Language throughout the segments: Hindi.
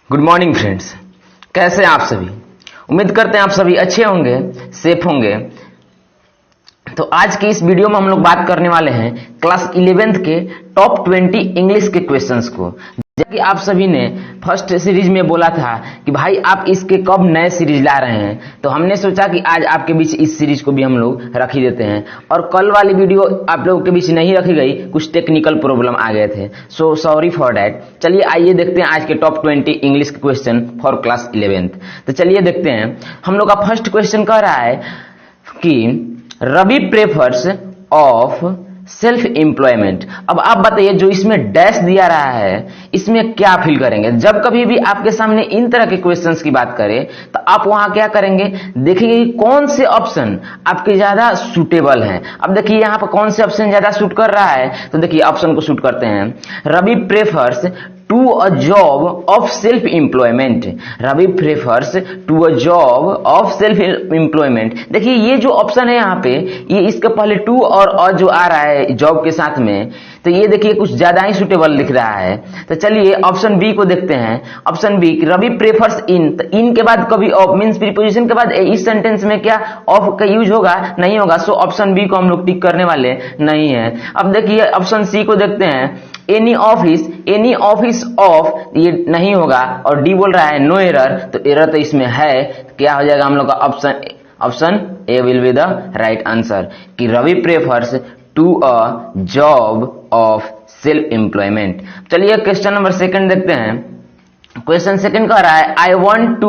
गुड मॉर्निंग फ्रेंड्स, कैसे हैं आप सभी। उम्मीद करते हैं आप सभी अच्छे होंगे, सेफ होंगे। तो आज की इस वीडियो में हम लोग बात करने वाले हैं क्लास 11th के टॉप 20 इंग्लिश के क्वेश्चंस को। जैसे कि आप सभी ने फर्स्ट सीरीज में बोला था कि भाई आप इसके कब नए सीरीज ला रहे हैं, तो हमने सोचा कि आज आपके बीच इस सीरीज को भी हम लोग रख ही देते हैं। और कल वाली वीडियो आप लोगों के बीच नहीं रखी गई, कुछ टेक्निकल प्रॉब्लम आ गए थे, सो सॉरी फॉर दैट। चलिए आइए देखते हैं आज के टॉप 20 इंग्लिश के क्वेश्चन फॉर क्लास 11th। तो चलिए देखते हैं। हम लोग का फर्स्ट क्वेश्चन कह रहा है कि Ravi prefers of self employment. अब आप बताइए, जो इसमें डैश दिया रहा है इसमें क्या फील करेंगे। जब कभी भी आपके सामने इन तरह के क्वेश्चंस की बात करें तो आप वहां क्या करेंगे, देखेंगे कि कौन से ऑप्शन आपके ज्यादा सूटेबल हैं। अब देखिए यहाँ पर कौन से ऑप्शन ज्यादा सूट कर रहा है, तो देखिए ऑप्शन को सूट करते हैं। Ravi prefers to a job of self employment. Ravi prefers to a job of self employment. देखिए ये जो ऑप्शन है यहाँ पे, ये इसके पहले टू और अ जो आ रहा है जॉब के साथ में, तो ये देखिए कुछ ज्यादा ही सुटेबल लिख रहा है। तो चलिए ऑप्शन बी को देखते हैं। ऑप्शन बी, रवि प्रेफर्स इन, तो इन के बाद कभी ऑफ मींस प्रीपोजिशन के बाद इस सेंटेंस में क्या ऑफ का यूज होगा, नहीं होगा। सो ऑप्शन बी को हम लोग टिक करने वाले नहीं है। अब देखिए ऑप्शन सी को देखते हैं। एनी ऑफिस ऑफ, ये नहीं होगा। और डी बोल रहा है नो एरर, तो एरर तो इसमें है। क्या हो जाएगा हम लोग का option A will be the right answer, कि Ravi prefers to a job of self employment. चलिए क्वेश्चन नंबर सेकंड देखते हैं। क्वेश्चन सेकंड कह रहा है I want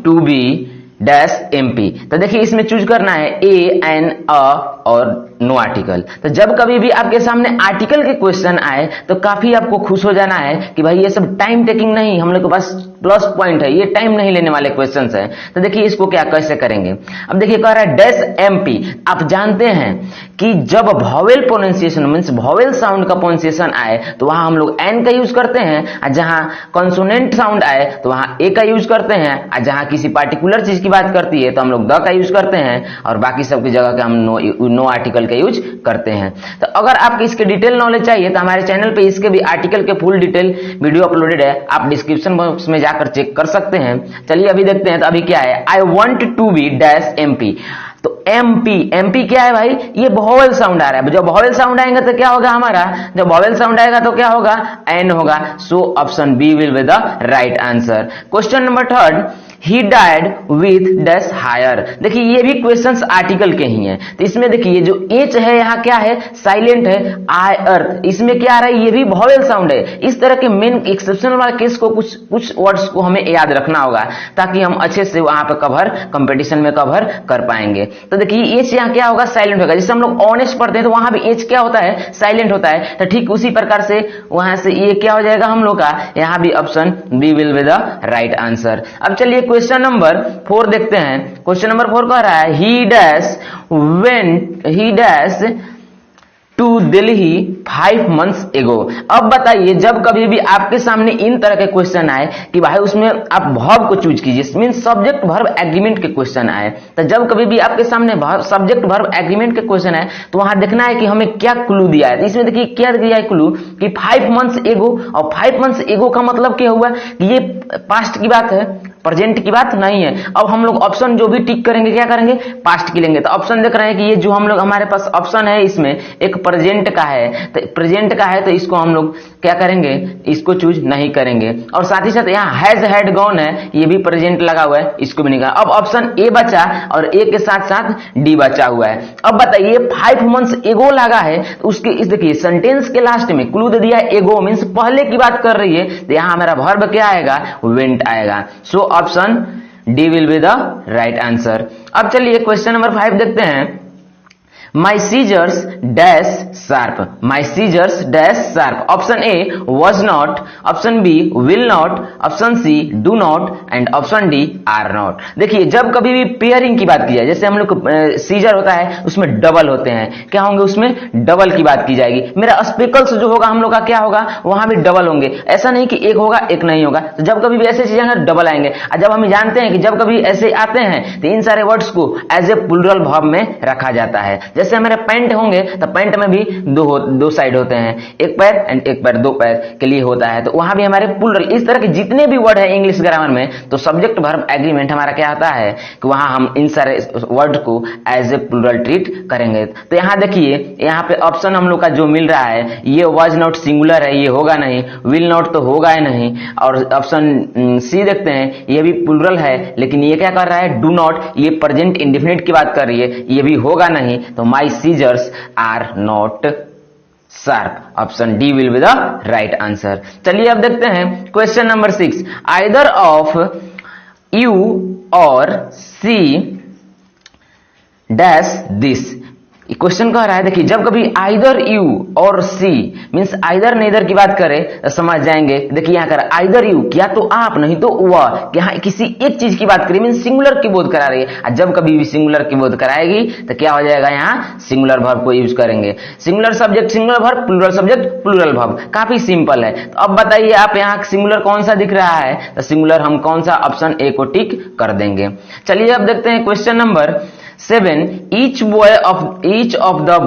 to be dash MP. तो देखिए इसमें चूज करना है ए, एन, अ और नो आर्टिकल। तो जब कभी भी आपके सामने आर्टिकल के क्वेश्चन आए तो काफी आपको खुश हो जाना है कि भाई ये सब टाइम टेकिंग नहीं, हम लोग के पास प्लस पॉइंट है, ये टाइम नहीं लेने वाले क्वेश्चंस हैं। तो देखिए इसको क्या कैसे करेंगे। अब देखिए कह रहा है डैश एमपी। आप जानते हैं कि जब vowel pronunciation means vowel sound का प्रोनाउंसिएशन आए तो वहां हम लोग एन का यूज करते हैं, और जहां कॉन्सोनेंट साउंड आए तो वहां ए का यूज करते हैं, और जहां किसी पार्टिकुलर चीज की बात करती है तो हम लोग द का यूज करते हैं, और बाकी सबकी जगह का हम नो आर्टिकल का यूज करते हैं। तो अगर आपको इसके डिटेल नॉलेज चाहिए तो हमारे चैनल पे इसके भी आर्टिकल के फुल डिटेल वीडियो अपलोडेड है, आप डिस्क्रिप्शन बॉक्स में जाकर चेक कर सकते हैं। चलिए अभी देखते हैं। तो अभी क्या है, I want to be dash MP. तो एमपी क्या है भाई, ये वॉवेल साउंड आ रहा है। जब वॉवेल साउंड आएगा तो क्या होगा हमारा, जब वॉवेल साउंड आएगा तो क्या होगा, एन होगा। So option B will be the right answer. Question number third, he died with dash higher. देखिए ये भी क्वेश्चंस आर्टिकल के ही हैं। तो इसमें देखिए जो एच है यहाँ क्या है, साइलेंट है। आई अर्थ, इसमें क्या आ रहा है, ये भी वॉवेल साउंड है। इस तरह के मेन एक्सेप्शनल वाले केस को कुछ वर्ड्स को हमें याद रखना होगा ताकि हम अच्छे से वहां पे कंपटीशन में कवर कर पाएंगे। तो देखिए एच यहाँ क्या होगा, साइलेंट होगा। जैसे हम लोग ऑनेस्ट पढ़ते हैं तो वहां भी एच क्या होता है, साइलेंट होता है। तो ठीक उसी प्रकार से वहां से ये क्या हो जाएगा हम लोग का, यहाँ भी option B will be the right answer. अब चलिए क्वेश्चन नंबर 4 देखते हैं। क्वेश्चन नंबर 4 कह रहा है he dash to Delhi 5 months एगो। अब बताइए जब कभी भी आपके सामने इन तरह के क्वेश्चन आए कि भाई उसमें आप वर्ब को चूज कीजिए, मीन सब्जेक्ट वर्ब एग्रीमेंट के क्वेश्चन आए, तो जब कभी भी आपके सामने सब्जेक्ट वर्ब एग्रीमेंट के क्वेश्चन आए तो वहां देखना है कि हमें क्या क्लू दिया है। इसमें देखिए क्या दिया है क्लू, कि 5 months एगो। और 5 months एगो का मतलब क्या हुआ कि ये पास्ट की बात है, प्रेजेंट की बात नहीं है। अब हम लोग ऑप्शन जो भी टिक करेंगे क्या करेंगे, पास्ट की लेंगे। तो ऑप्शन देख रहे हैं कि ये जो हम लोग हमारे पास ऑप्शन है इसमें एक प्रेजेंट का है, तो प्रेजेंट का है तो इसको हम लोग क्या करेंगे, इसको चूज नहीं करेंगे। और साथ ही साथ यहाँ हैज हैड गॉन है, ये भी प्रेजेंट लगा हुआ है, इसको भी नहीं कहा। अब ऑप्शन ए बचा और ए के साथ साथ डी बचा हुआ है। अब बताइए 5 months एगो लगा है, तो उसके इस देखिए सेंटेंस के लास्ट में क्लू दे दिया है एगो, मींस पहले की बात कर रही है। तो यहाँ हमारा वर्ब क्या आएगा, वेंट आएगा। सो option D will be the right answer. अब चलिए क्वेश्चन नंबर 5 देखते हैं। My scissors dash sharp. My scissors dash sharp. Option A was not, option B will not, option C do not and option D are not. देखिए जब कभी भी पेयरिंग की बात की जाए, जैसे हम लोग सीजर होता है उसमें डबल होते हैं, क्या होंगे उसमें डबल की बात की जाएगी। मेरा स्पेकल्स जो होगा हम लोग का क्या होगा, वहां भी डबल होंगे। ऐसा नहीं कि एक होगा एक नहीं होगा। तो जब कभी भी ऐसे चीजें डबल आएंगे, और जब हम जानते हैं कि जब कभी ऐसे आते हैं तो इन सारे वर्ड्स को एज ए प्लूरल वर्ब में रखा जाता है। जैसे हमारे पैंट होंगे तो पैंट में भी दो साइड होते हैं, एक पैर एंड एक पैर, दो पैर के लिए होता है, तो वहां भी हमारे प्लूरल। इस तरह के जितने भी वर्ड है इंग्लिश ग्रामर में, तो सब्जेक्ट वर्ब एग्रीमेंट हमारा क्या आता है कि वहां हम इन सारे वर्ड को एज ए प्लूरल ट्रीट करेंगे। तो यहाँ देखिए, यहाँ पे ऑप्शन हम लोग का जो मिल रहा है, ये वाज नॉट सिंगुलर है, ये होगा नहीं, विल नॉट तो होगा ही नहीं, और ऑप्शन सी देखते हैं, ये भी प्लूरल है, लेकिन ये क्या कर रहा है, डू नॉट, ये प्रेजेंट इंडेफिनिट की बात कर रही है, ये भी होगा नहीं, तो my scissors are not sharp. Option D will be the right answer. चलिए अब देखते हैं question number 6, either of you और सी डैश दिस। क्वेश्चन कह रहा है, देखिए जब कभी आइदर यू और सी मींस आइदर नेदर की बात करें तो समझ जाएंगे। देखिए यहाँ कर आइदर यू, क्या तो आप, नहीं तो वह, यहाँ किसी एक चीज की बात करें मींस सिंगुलर की बोध करा रही है, और जब कभी भी सिंगुलर की बोध कराएगी तो क्या हो जाएगा, यहाँ सिंगुलर वर्ब को यूज करेंगे। Singular subject singular verb, plural subject plural verb, काफी सिंपल है। तो अब बताइए आप, यहाँ सिंगुलर कौन सा दिख रहा है, तो सिंगुलर हम कौन सा, ऑप्शन ए को टिक कर देंगे। चलिए अब देखते हैं question number 7, each of the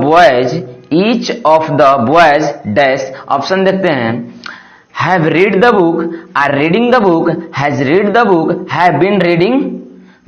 boys dash। Option देखते हैं, have read the book, are reading the book, has read the book, have been reading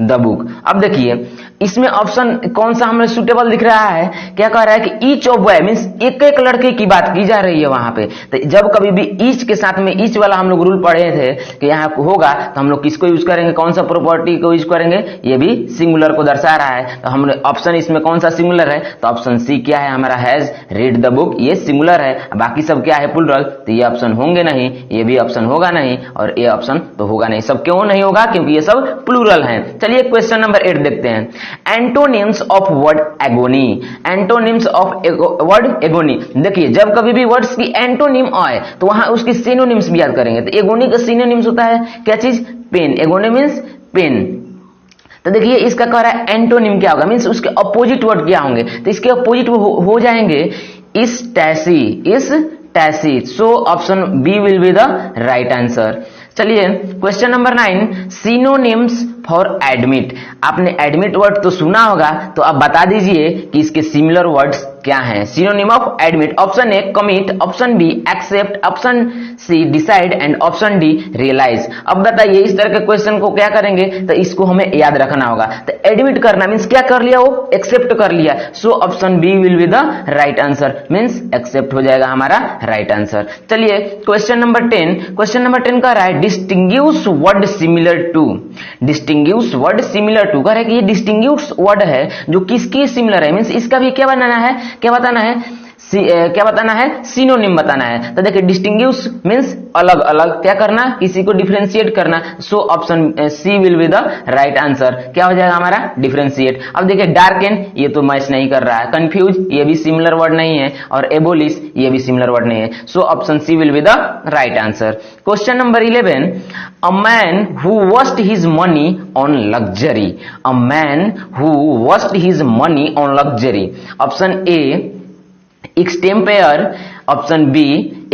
the book। अब देखिए इसमें ऑप्शन कौन सा हमें सुटेबल दिख रहा है, क्या कह रहा है कि ईच ऑफ बॉय मींस एक एक लड़के की बात की जा रही है वहां पे। तो जब कभी भी ईच के साथ में, ईच वाला हम लोग रूल पढ़े थे कि यहाँ होगा, तो हम लोग किसको यूज करेंगे, कौन सा प्रॉपर्टी को यूज करेंगे, ये भी सिंगुलर को दर्शा रहा है। तो हमने ऑप्शन इसमें कौन सा सिंगुलर है, तो ऑप्शन सी क्या है हमारा, हैज रीड द बुक, ये सिंगुलर है, बाकी सब क्या है प्लूरल, तो ये ऑप्शन होंगे नहीं, ये भी ऑप्शन होगा नहीं, और ये ऑप्शन तो होगा नहीं। सब क्यों नहीं होगा, क्योंकि ये सब प्लूरल है। चलिए क्वेश्चन नंबर 8 देखते हैं, antonyms of word agony. Antonyms of word agony, देखिए जब कभी भी वर्ड्स की एंटोनिम आए तो वहां उसकी सिनोनिम्स भी याद करेंगे। तो एगोनी का सिनोनिम्स होता है क्या चीज, पेन। Agony means pen. तो देखिए इसका कह रहा है एंटोनिम क्या होगा, मींस उसके अपोजिट वर्ड क्या होंगे, तो इसके अपोजिट हो जाएंगे इस टैसी। So option B will be the right answer. चलिए question number 9, synonyms for admit. आपने एडमिट वर्ड तो सुना होगा, तो अब बता दीजिए कि इसके सिमिलर वर्ड्स क्या हैं। Synonym of admit, option A commit, option B accept, option C decide and option D realise. अब बताइए इस तरह के क्वेश्चन को क्या करेंगे, तो इसको हमें याद रखना होगा। तो एडमिट करना मींस क्या कर लिया, वो एक्सेप्ट कर लिया, so option B will be the right answer, means accept हो जाएगा हमारा राइट आंसर। चलिए क्वेश्चन नंबर 10, क्वेश्चन नंबर 10 का रहा है distinguish word similar to. Distinguish word similar to, कह रहा है कि ये डिस्टिंग्विश वर्ड है जो किसकी सिमिलर है, मींस इसका भी क्या बनाना है, क्या बताना है, क्या बताना है, सिनोनिम बताना है। तो देखिए डिस्टिंग्विश मींस अलग अलग, क्या करना, किसी को डिफरेंशिएट करना, so option C will be the right answer. क्या हो जाएगा हमारा, डिफरेंशिएट। अब देखिए डार्कन, ये तो मैच नहीं कर रहा है, कंफ्यूज, ये भी सिमिलर वर्ड नहीं है, और एबोलिश, ये भी सिमिलर वर्ड नहीं है, so option C will be the right answer. Question number 11, a man who waste his money on luxury. A man who waste his money on luxury, option A extempore, option B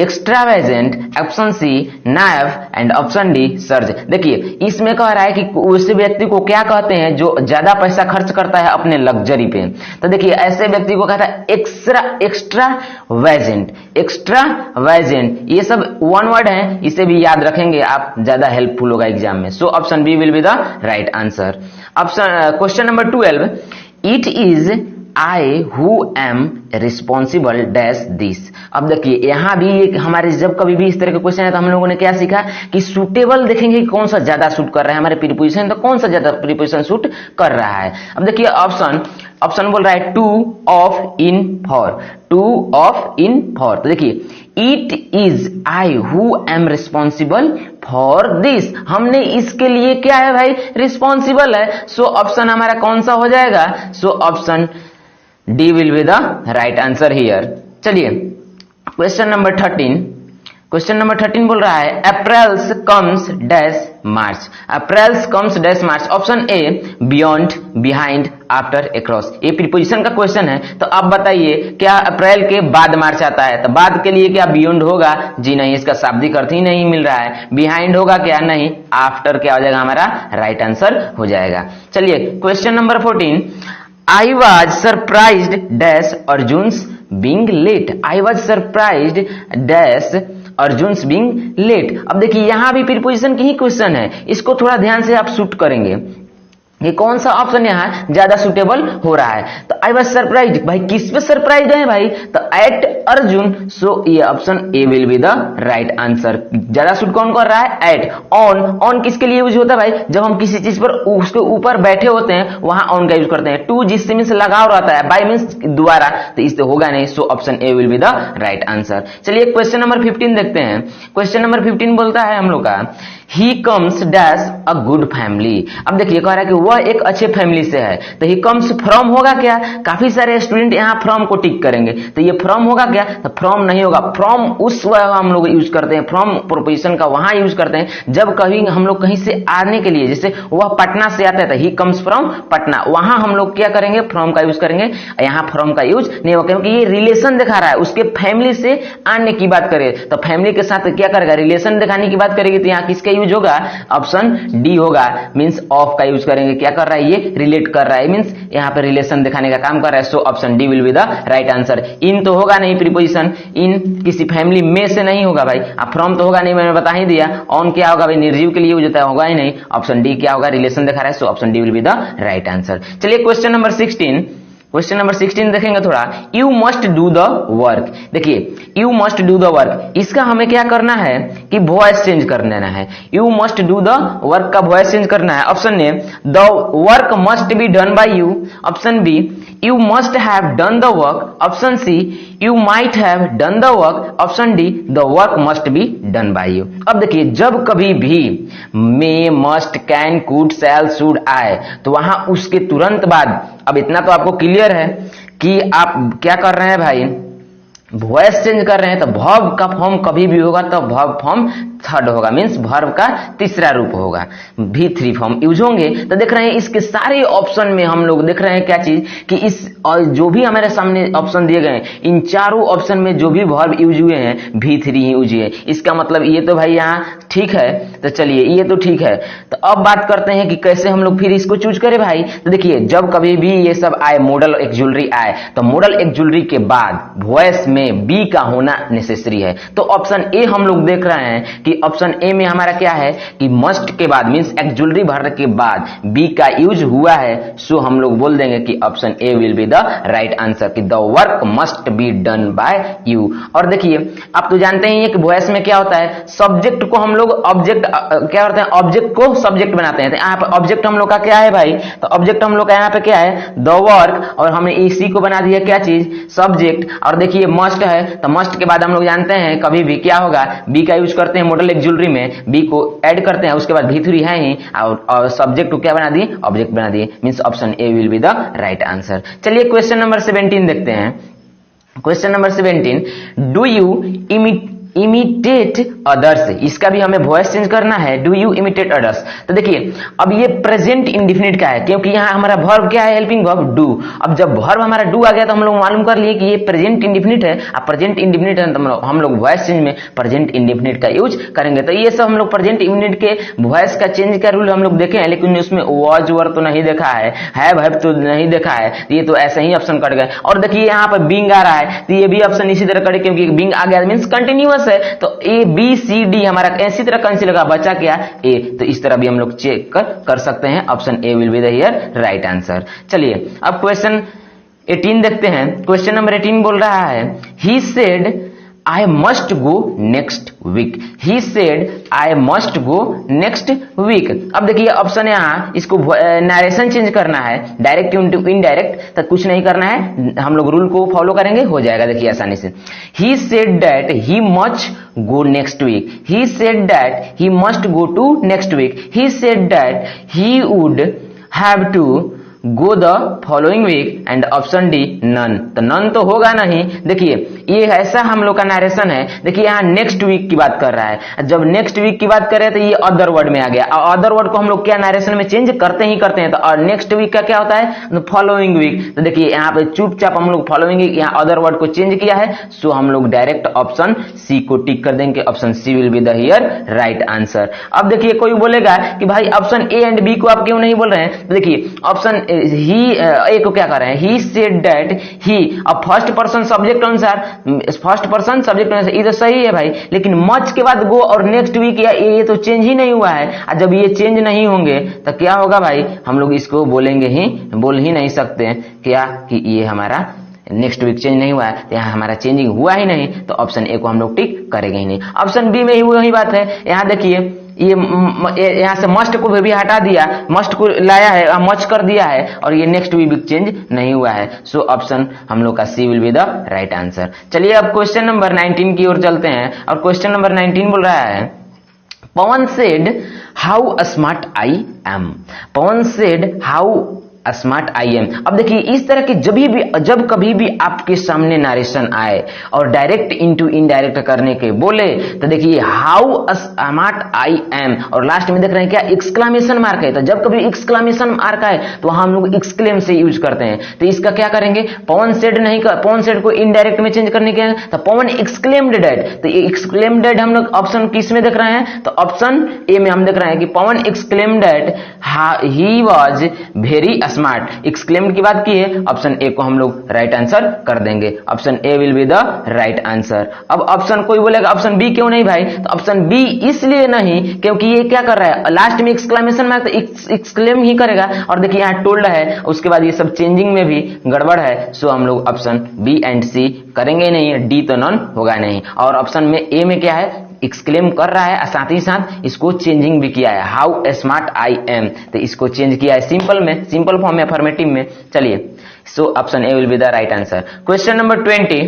extravagant, option C naive and option D surge. देखिए इसमें कह रहा है कि उस व्यक्ति को क्या कहते हैं जो ज्यादा पैसा खर्च करता है अपने लग्जरी पे। तो देखिए ऐसे व्यक्ति को कहता है एक्स्ट्रावेजेंट। ये सब वन वर्ड है, इसे भी याद रखेंगे आप, ज्यादा हेल्पफुल होगा एग्जाम में। So option B will be the right answer. Option question number 12, it is I who am responsible dash this। अब देखिए यहाँ भी हमारे जब कभी भी इस तरह के क्वेश्चन है तो हम लोगों ने क्या सीखा कि सूटेबल देखेंगे कि कौन सा ज्यादा सूट कर रहा है हमारे प्रीपोजिशन, तो कौन सा ज्यादा प्रीपोजिशन सूट कर रहा है। अब देखिए ऑप्शन बोल रहा है टू ऑफ इन फॉर, तो देखिए it is I who am responsible for this, हमने इसके लिए क्या है भाई, रिस्पॉन्सिबल है, सो ऑप्शन हमारा कौन सा हो जाएगा, so option D will be the right answer here. चलिए क्वेश्चन नंबर 13 बोल रहा है April's comes dash March. April's comes dash March, option A beyond, behind, after, across. ये प्रीपोजिशन का क्वेश्चन है, तो आप बताइए क्या अप्रैल के बाद मार्च आता है, तो बाद के लिए क्या बियॉन्ड होगा, जी नहीं, इसका शाब्दिक अर्थ ही नहीं मिल रहा है। बिहाइंड होगा क्या, नहीं, आफ्टर क्या हो जाएगा हमारा राइट आंसर हो जाएगा। चलिए question number 14, I was surprised dash Arjun's being late. I was surprised dash Arjun's being late. अब देखिए यहां भी प्रीपोजिशन की ही क्वेश्चन है, इसको थोड़ा ध्यान से आप शूट करेंगे ये कौन सा ऑप्शन यहाँ ज्यादा सुटेबल हो रहा है। तो आई वॉज सरप्राइज, भाई किस पे सरप्राइज है भाई, तो एट अर्जुन, सो ये option A will be the right answer. ज्यादा सूट कौन कर रहा है, एट। ऑन, ऑन किसके लिए यूज होता है भाई, जब हम किसी चीज पर उसके ऊपर बैठे होते हैं वहां ऑन का यूज करते हैं। टू जिससे मीन्स लगाव रहता है, बाय मीन्स द्वारा, तो इससे होगा नहीं, so option A will be the right answer. चलिए क्वेश्चन नंबर 15 देखते हैं। क्वेश्चन नंबर 15 बोलता है हम लोग का, he comes dash a good family. अब देखिए कह रहा है कि वह एक अच्छे फैमिली से है, तो ही कम्स फ्रॉम होगा क्या, काफी सारे स्टूडेंट यहाँ फ्रॉम को टिक करेंगे, तो ये फ्रॉम होगा क्या, तो फ्रॉम नहीं होगा। फ्रॉम उस हम लोग यूज करते हैं, फ्रॉम प्रोपोजिशन का वहां यूज करते हैं जब कभी हम लोग कहीं से आने के लिए, जैसे वह पटना से आता है तो ही कम्स फ्रॉम पटना, वहां हम लोग क्या करेंगे, फ्रॉम का यूज करेंगे। यहाँ फ्रॉम का यूज नहीं होगा क्योंकि ये रिलेशन दिखा रहा है, उसके फैमिली से आने की बात करे तो फैमिली के साथ क्या करेगा, रिलेशन दिखाने की बात करेगी, तो यहाँ किसका यूज होगा, ऑप्शन डी होगा, मींस ऑफ का यूज करेंगे। क्या कर रहा है, ये रिलेट कर रहा है, मींस यहाँ पे रिलेशन दिखाने का काम कर रहा है, so option D will be the right answer. In तो होगा नहीं प्रीपोजिशन, इन किसी फैमिली में से नहीं होगा भाई, अब फ्रॉम तो होगा नहीं, मैंने बता ही दिया। ऑन क्या होगा भाई, निर्जीव के लिए यूज होता है, होगा ही नहीं। ऑप्शन डी क्या होगा, रिलेशन दिखा रहा है, so option D will be the right answer. चलिए क्वेश्चन नंबर 16, क्वेश्चन नंबर 16 देखेंगे थोड़ा। You must do the work, देखिए you must do the work, इसका हमें क्या करना है कि वॉइस चेंज कर देना है। You must do the work का वॉइस चेंज करना है। Option A, the work must be done by you. Option B, you must have done the work. Option C, you might have done the work. Option D, the work must be done by you. अब देखिए जब कभी भी may, must, can, could, shall, should आए तो वहां उसके तुरंत बाद, अब इतना तो आपको क्लियर है कि आप क्या कर रहे हैं भाई, वॉइस चेंज कर रहे हैं, तो वर्ब का फॉर्म कभी भी होगा तो वर्ब फॉर्म थर्ड होगा, मींस वर्ब का तीसरा रूप होगा, V3 फॉर्म यूज होंगे। तो देख रहे हैं इसके सारे ऑप्शन में हम लोग देख रहे हैं क्या चीज कि इस और जो भी हमारे सामने ऑप्शन दिए गए इन चारों ऑप्शन में जो भी वर्ब यूज हुए हैं V3 ही यूज हुए। इसका मतलब ये तो भाई यहाँ ठीक है, तो चलिए ये तो ठीक है। तो अब बात करते हैं कि कैसे हम लोग फिर इसको चूज करें भाई। तो देखिए जब कभी भी ये सब आए, मॉडल एक्जुलरी आए, तो मॉडल एक्जुलरी के बाद वॉइस में बी का होना नेसेसरी है। तो ऑप्शन ए हम लोग देख रहे हैं कि ऑप्शन ए में हमारा क्या है कि मस्ट के बाद मींस एक्जुलरी वर्ब के बाद बी का यूज हुआ है, सो हम लोग बोल देंगे कि option A will be the right answer, कि the work must be done by you. और देखिए आप तो जानते ही हैं कि वॉइस में क्या होता है, सब्जेक्ट को हम लोग ऑब्जेक्ट क्या करते हैं, ऑब्जेक्ट को सब्जेक्ट बनाते हैं। तो यहाँ पे ऑब्जेक्ट हम लोग का क्या है भाई, तो ऑब्जेक्ट हम लोग का यहाँ पे क्या है, द वर्क, और हमने इसी को बना दिया क्या चीज, सब्जेक्ट। और देखिए मस्ट है, तो मस्ट के बाद हम लोग जानते हैं कभी भी क्या होगा, बी का यूज करते हैं मॉडल एक्जुलरी में, बी को ऐड करते हैं, उसके बाद V3 है ही, और सब्जेक्ट को क्या बना दिए, ऑब्जेक्ट बना दिए, means option A will be the right answer. चलिए क्वेश्चन नंबर 17 देखते हैं। Question number 17, do you imitate others, इसका भी हमें वॉइस चेंज करना है, डू यू इमिटेट अदर्स। तो देखिए अब ये प्रेजेंट इंडिफिनिट का है, क्योंकि यहाँ हमारा वर्ब क्या है, हेल्पिंग वर्ब डू। अब जब वर्ब हमारा डू आ गया तो हम लोग मालूम कर लिए कि ये प्रेजेंट इंडिफिनिट है। अब प्रेजेंट इंडिफिनिट है तो हम लोग वॉइस चेंज में प्रेजेंट इंडिफिनिट का यूज करेंगे। तो ये सब हम लोग प्रेजेंट इंडिफिनिट के वॉइस का चेंज का रूल हम लोग देखे हैं, लेकिन उसमें वॉज वर्ब तो नहीं देखा है वर्ब तो नहीं देखा है, ये तो ऐसे ही ऑप्शन कट गए। और देखिए यहाँ पर बीइंग आ रहा है, तो ये भी ऑप्शन इसी तरह कटे, क्योंकि बीइंग आ गया मींस कंटिन्यूअस है, तो ए बी सी डी हमारा इसी तरह कौन सी लगा, बचा क्या, ए। तो इस तरह भी हम लोग चेक कर सकते हैं, option A will be the here right answer. चलिए अब क्वेश्चन 18 देखते हैं। क्वेश्चन नंबर 18 बोल रहा है, he said I must go next week. He said I must go next week. अब देखिए ऑप्शन है यहाँ, इसको नरेशन चेंज करना है, डायरेक्ट इंटू इनडायरेक्ट, तो कुछ नहीं करना है, हम लोग रूल को फॉलो करेंगे, हो जाएगा। देखिए आसानी से, he said that he must go next week. He said that he must go to next week. He said that he would have to go the following week, and option D none. तो नन तो होगा नहीं। देखिए ये ऐसा हम लोग का नरेशन है। देखिए यहाँ नेक्स्ट वीक की बात कर रहा है, जब नेक्स्ट वीक की बात करें तो ये अदर वर्ड में आ गया। अदर वर्ड को हम लोग क्या नरेशन में चेंज करते ही करते हैं। तो नेक्स्ट वीक का क्या होता है, फॉलोइंग वीक। तो देखिए यहाँ पे चुपचाप हम लोग फॉलोइंग वीक, यहाँ अदर वर्ड को चेंज किया है, सो हम लोग डायरेक्ट ऑप्शन सी को टिक कर देंगे। Option C will be the here right answer. अब देखिए कोई बोलेगा कि भाई ऑप्शन ए एंड बी को आप क्यों नहीं बोल रहे हैं। तो देखिए ऑप्शन ही ए को क्या कर रहे हैं, ही सेड दैट ही। अब फर्स्ट पर्सन सब्जेक्ट अनुसार, फर्स्ट पर्सन सब्जेक्ट अनुसार ये तो सही है भाई, लेकिन मच के बाद गो और नेक्स्ट वीक या ये तो चेंज ही नहीं हुआ है। और जब ये चेंज नहीं होंगे तो क्या होगा भाई, हम लोग इसको बोलेंगे ही, बोल ही नहीं सकते हैं क्या कि ये हमारा नेक्स्ट वीक चेंज नहीं हुआ है, तो यहाँ हमारा चेंजिंग हुआ ही नहीं, तो ऑप्शन ए को हम लोग टिक करेंगे ही नहीं। ऑप्शन बी में ही वही बात है। यहाँ देखिए ये यहाँ से मस्ट को भी हटा दिया, मस्ट को लाया है, मच कर दिया है, और ये नेक्स्ट वीक चेंज नहीं हुआ है। सो ऑप्शन हम लोग का C will be the right answer. चलिए अब क्वेश्चन नंबर 19 की ओर चलते हैं, और क्वेश्चन नंबर 19 बोल रहा है, Pawan said how smart I am. Pawan said how smart I am. अब देखिए इस तरह के जब कभी भी आपके सामने नरेशन आए और डायरेक्ट इनटू इनडायरेक्ट करने के बोले, तो देखिए हाउ स्मार्ट आई एम, और लास्ट में देख रहे हैं क्या, एक्सक्लेमेशन मार्क है। तो जब कभी एक्सक्लेमेशन मार्क आए तो हम लोग एक्सक्लेम से यूज करते हैं। तो इसका क्या करेंगे, पवन सेड नहीं कर, पवन सेड को इनडायरेक्ट में चेंज करने के, तो पवन एक्सक्लेम्ड डेड। तो ये एक्सक्लेम्ड डेड हम लोग ऑप्शन किस में देख रहे हैं, तो ऑप्शन ए में हम देख रहे हैं कि Pawan exclaimed that he was very smart. Exclaimed की बात की है, ऑप्शन ए को हम लोग राइट आंसर कर देंगे। Option A will be the right answer. अब ऑप्शन कोई बोलेगा ऑप्शन बी क्यों नहीं भाई, तो ऑप्शन बी इसलिए नहीं क्योंकि ये क्या कर रहा है, लास्ट में एक्सक्लेमेशन मार्क, तो एक्सक्लेम ही करेगा। और देखिए यहाँ टोल्ड है, उसके बाद ये सब चेंजिंग में भी गड़बड़ है, सो हम लोग ऑप्शन बी एंड सी करेंगे नहीं, डी तो नॉन होगा नहीं। और ऑप्शन में ए में क्या है, एक्सक्लेम कर रहा है, साथ ही साथ इसको चेंजिंग भी किया है, हाउ स्मार्ट आई एम। तो इसको चेंज किया है सिंपल में, सिंपल फॉर्म में, अफर्मेटिव में। चलिए so option A will be the right answer. Question number 20,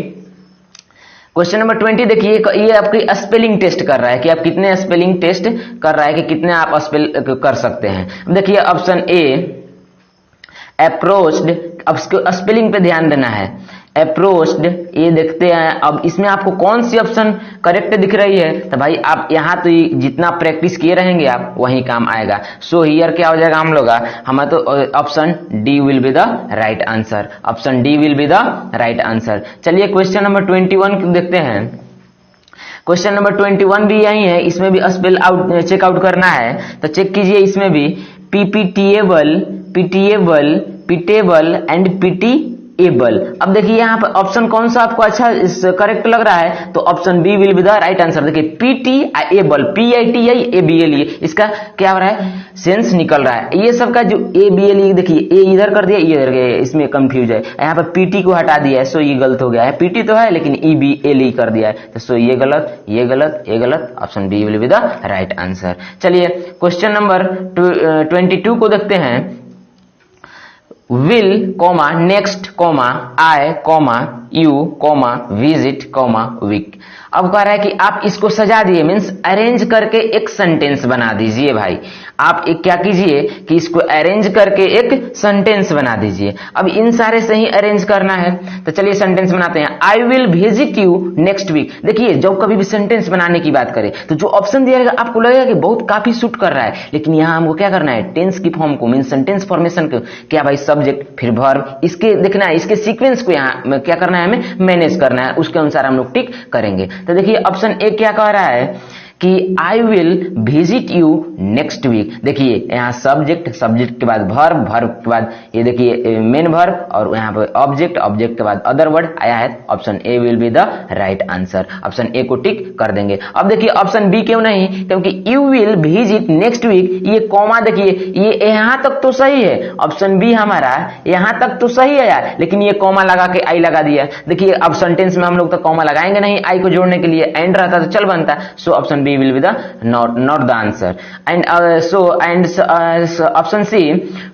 question number 20 देखिए, ये आपकी स्पेलिंग टेस्ट कर रहा है कि आप कितने स्पेलिंग टेस्ट कर रहा है कि कितने आप स्पेल कर सकते हैं। देखिए ऑप्शन ए अप्रोच्ड, अब स्पेलिंग पे ध्यान देना है। अप्रोच्ड, ये देखते हैं अब इसमें आपको कौन सी ऑप्शन करेक्ट दिख रही है। तो भाई आप यहाँ तो जितना प्रैक्टिस किए रहेंगे आप वही काम आएगा। सो हियर क्या हो जाएगा हम लोग का, हमें तो option D will be the right answer. Option D will be the right answer. चलिए क्वेश्चन नंबर 21 देखते हैं। क्वेश्चन नंबर 21 भी यही है, इसमें भी स्पेल आउट चेकआउट करना है। तो चेक कीजिए, इसमें भी पीपीटीएबल, पीटीएबल, पीटेबल एंड पीटी एबल। अब देखिए यहाँ पर ऑप्शन कौन सा आपको अच्छा करेक्ट लग रहा है, तो option B will be the right answer. देखिए पीटी एबल, PITI ABL, इसका क्या हो रहा है, सेंस निकल रहा है। ये सब का जो ABL, देखिए ए इधर कर दिया, ये इधर गया, इसमें कंफ्यूज है। यहाँ पर पीटी को हटा दिया है, सो ये गलत हो गया है। पीटी तो है लेकिन EBL कर दिया है, तो सो ये गलत, ये गलत, ये गलत। Option B will be the right answer. चलिए क्वेश्चन नंबर 22 को देखते हैं। will, next, I, you, visit, week। अब कह रहा है कि आप इसको सजा दिए, मीन्स अरेंज करके एक सेंटेंस बना दीजिए। भाई आप एक क्या कीजिए कि इसको अरेंज करके एक सेंटेंस बना दीजिए। अब इन सारे से ही अरेंज करना है, तो चलिए सेंटेंस बनाते हैं। I will visit you next week. देखिए जब कभी भी सेंटेंस बनाने की बात करें तो जो ऑप्शन दिया रहेगा आपको लगेगा कि बहुत काफी सूट कर रहा है, लेकिन यहाँ हमको क्या करना है, टेंस की फॉर्म को, मीन सेंटेंस फॉर्मेशन को, क्या भाई सब्जेक्ट फिर वर्ब, इसके देखना है, इसके सीक्वेंस को यहाँ क्या करना है, हमें मैनेज करना है, उसके अनुसार हम लोग टिक करेंगे। तो देखिए ऑप्शन ए क्या कह रहा है कि I will visit you next week. देखिए यहाँ सब्जेक्ट, सब्जेक्ट के बाद वर्ब, वर्ब के बाद ये देखिए मेन वर्ब, और यहाँ पे ऑब्जेक्ट, ऑब्जेक्ट के बाद अदर वर्ड आया है। Option A will be the right answer. Option A को टिक कर देंगे। अब देखिए ऑप्शन बी क्यों नहीं, क्योंकि you will visit next week, ये कॉमा देखिए ये यहाँ तक तो सही है, ऑप्शन बी हमारा यहाँ तक तो सही है यार, लेकिन ये कॉमा लगा के आई लगा दिया। देखिए अब सेंटेंस में हम लोग तो कॉमा लगाएंगे नहीं, आई को जोड़ने के लिए एंड रहता तो चल बनता। So option B will be the not the answer. And option C,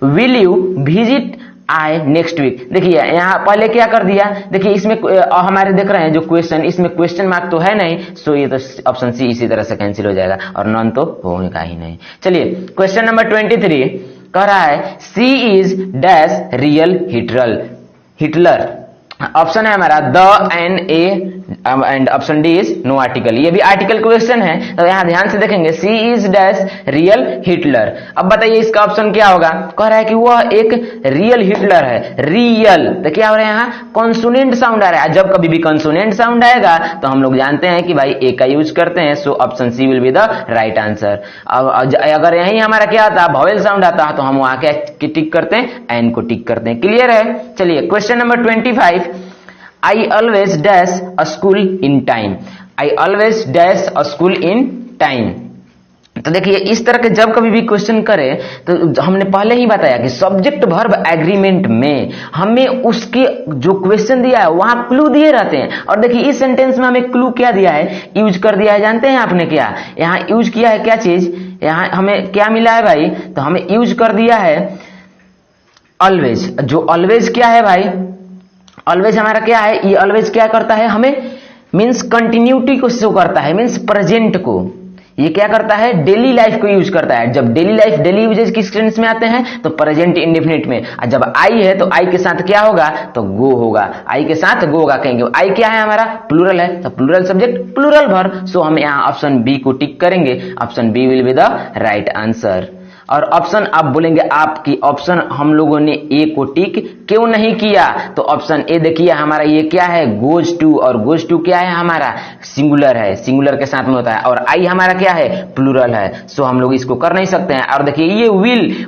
will you visit I next week। देखिए यहाँ पहले क्या कर दिया, देखिए इसमें हमारे देख रहे हैं जो क्वेश्चन, इसमें क्वेश्चन मार्क तो है नहीं, सो ये तो ऑप्शन सी इसी तरह से कैंसिल हो जाएगा, और नॉन तो होगा ही नहीं। चलिए क्वेश्चन नंबर 23 कह रहा है she is dash real Hitler. Option है हमारा the, an, a, and option D is no article. ये भी आर्टिकल क्वेश्चन है, तो यहां ध्यान से देखेंगे, सी इज डैश रियल हिटलर। अब बताइए इसका ऑप्शन क्या होगा? कह रहा है कि वह एक रियल हिटलर है। रियल तो क्या हो रहा है, यहाँ कॉन्सोनेंट साउंड आ रहा है। जब कभी भी कॉन्सोनेंट साउंड आएगा तो हम लोग जानते हैं कि भाई ए का यूज करते हैं, so option C will be the right answer. अब अगर यही हमारा क्या आता है, वॉवेल साउंड आता है, तो हम वहां क्या टिक करते हैं, एन को टिक करते हैं। क्लियर है? चलिए question number 25, I always dash a school in time. I always dash a school in time. तो देखिए इस तरह के जब कभी भी क्वेश्चन करें तो हमने पहले ही बताया कि सब्जेक्ट वर्ब एग्रीमेंट में हमें उसके जो क्वेश्चन दिया है वहां क्लू दिए रहते हैं। और देखिए इस सेंटेंस में हमें क्लू क्या दिया है, यूज कर दिया है। जानते हैं आपने क्या यहाँ यूज किया है, क्या चीज यहाँ हमें क्या मिला है भाई? तो हमें यूज कर दिया है ऑलवेज। जो ऑलवेज क्या है भाई, ऑलवेज हमारा क्या है, ये ऑलवेज क्या करता है, हमें मीन्स कंटिन्यूटी को शो करता है, मीन्स प्रेजेंट को। ये क्या करता है, डेली लाइफ को यूज करता है। जब डेली लाइफ, डेली यूजेज किस टेंस में आते हैं, तो प्रेजेंट इंडेफिनिट में। और जब आई है तो आई के साथ क्या होगा, तो गो होगा। आई के साथ गो होगा, कहेंगे आई क्या है हमारा, प्लूरल है, तो plural subject plural verb. So हम यहाँ ऑप्शन बी को टिक करेंगे। Option B will be the right answer. और ऑप्शन आप बोलेंगे आपकी ऑप्शन हम लोगों ने ए को टिक क्यों नहीं किया, तो ऑप्शन ए देखिए हमारा ये क्या है, गोज टू। और गोज टू क्या है हमारा, सिंगुलर है, सिंगुलर के साथ में होता है। और आई हमारा क्या है, प्लूरल है। सो हम लोग इसको कर नहीं सकते हैं। और देखिए ये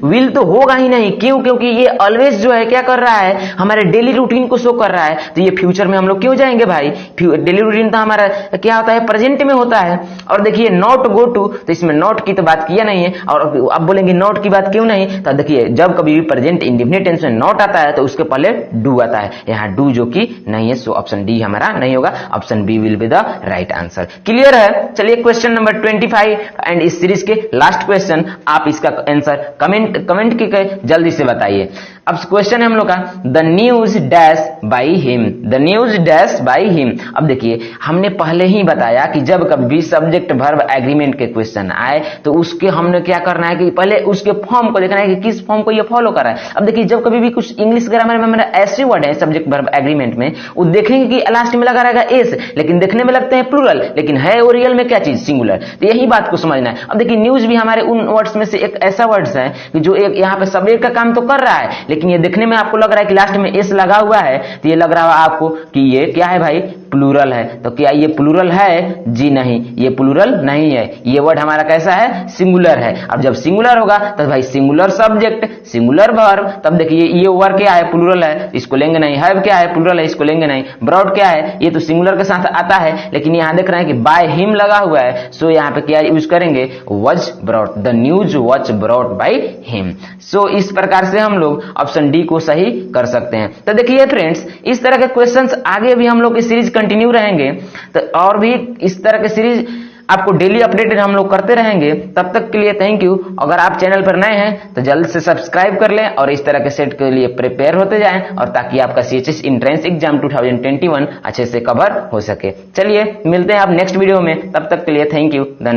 विल तो होगा ही नहीं, क्यों? क्योंकि ये ऑलवेज जो है क्या कर रहा है, हमारे डेली रूटीन को शो कर रहा है। तो ये फ्यूचर में हम लोग क्यों जाएंगे भाई, डेली रूटीन तो हमारा क्या होता है, प्रेजेंट में होता है। और देखिए नॉट गो टू, तो इसमें नॉट की तो बात किया नहीं है। और अब बोलेंगे नॉट की बात क्यों नहीं, तो देखिए जब कभी भी प्रेजेंट इंडेफिनिट टेंस में नॉट आता है तो उसके पहले डू आता है। यहाँ डू जो कि नहीं है, सो ऑप्शन डी हमारा नहीं होगा। Option B will be the right answer. Clear है? चलिए क्वेश्चन नंबर 25 एंड इस सीरीज के लास्ट क्वेश्चन, आप इसका आंसर कमेंट के जल्दी से बताइए। अब क्वेश्चन है हम लोग का, the news dash by him. The news dash by him. अब देखिए हमने पहले ही बताया कि जब कभी भी सब्जेक्ट वर्ब एग्रीमेंट के क्वेश्चन आए तो उसके हमने क्या करना है कि पहले उसके फॉर्म को देखना है कि किस फॉर्म को ये फॉलो कर रहा है। अब देखिए जब कभी भी कुछ इंग्लिश ग्रामर में हमारा ऐसे वर्ड है सब्जेक्ट वर्ब एग्रीमेंट में, वो देखेंगे कि लास्ट में लगा रहेगा एस, लेकिन देखने में लगते हैं प्लूरल, लेकिन है वो रियल में क्या चीज, सिंगुलर। तो यही बात को समझना है। अब देखिए न्यूज भी हमारे उन वर्ड्स में से एक ऐसा वर्ड्स है कि जो एक यहाँ पे सब्जेक्ट का काम तो कर रहा है, लेकिन ये देखने में आपको लग रहा है कि लास्ट में एस लगा हुआ है, तो ये लग रहा है आपको कि ये क्या है भाई, प्लूरल है। तो क्या ये प्लूरल है? जी नहीं, ये प्लूरल नहीं है। ये वर्ड हमारा कैसा है, सिंगुलर है। अब जब सिंगुलर होगा तो भाई सिंगुलर सब्जेक्ट सिंगुलर वर्ब, तब देखिए ये वर्ड क्या है, प्लूरल है, इसको लेंगे नहीं। हैव क्या है, प्लूरल है, इसको लेंगे नहीं। ब्रॉड क्या है, ये तो सिंगुलर के साथ आता है, लेकिन यहाँ देख रहे हैं कि बाय हिम लगा हुआ है। सो यहाँ पे क्या यूज करेंगे, was broad. The news was broad by him. So इस प्रकार से हम लोग ऑप्शन डी को सही कर सकते हैं। तो देखिए फ्रेंड्स, इस तरह के क्वेश्चंस आगे भी हम लोग की सीरीज कंटिन्यू रहेंगे, तो और भी इस तरह के सीरीज आपको डेली अपडेटेड हम लोग करते रहेंगे। तब तक के लिए थैंक यू। अगर आप चैनल पर नए हैं तो जल्द से सब्सक्राइब कर लें और इस तरह के सेट के लिए प्रिपेयर होते जाएं, और ताकि आपका CHS एंट्रेंस एग्जाम 2021 अच्छे से कवर हो सके। चलिए मिलते हैं आप नेक्स्ट वीडियो में, तब तक के लिए थैंक यू, धन्यवाद।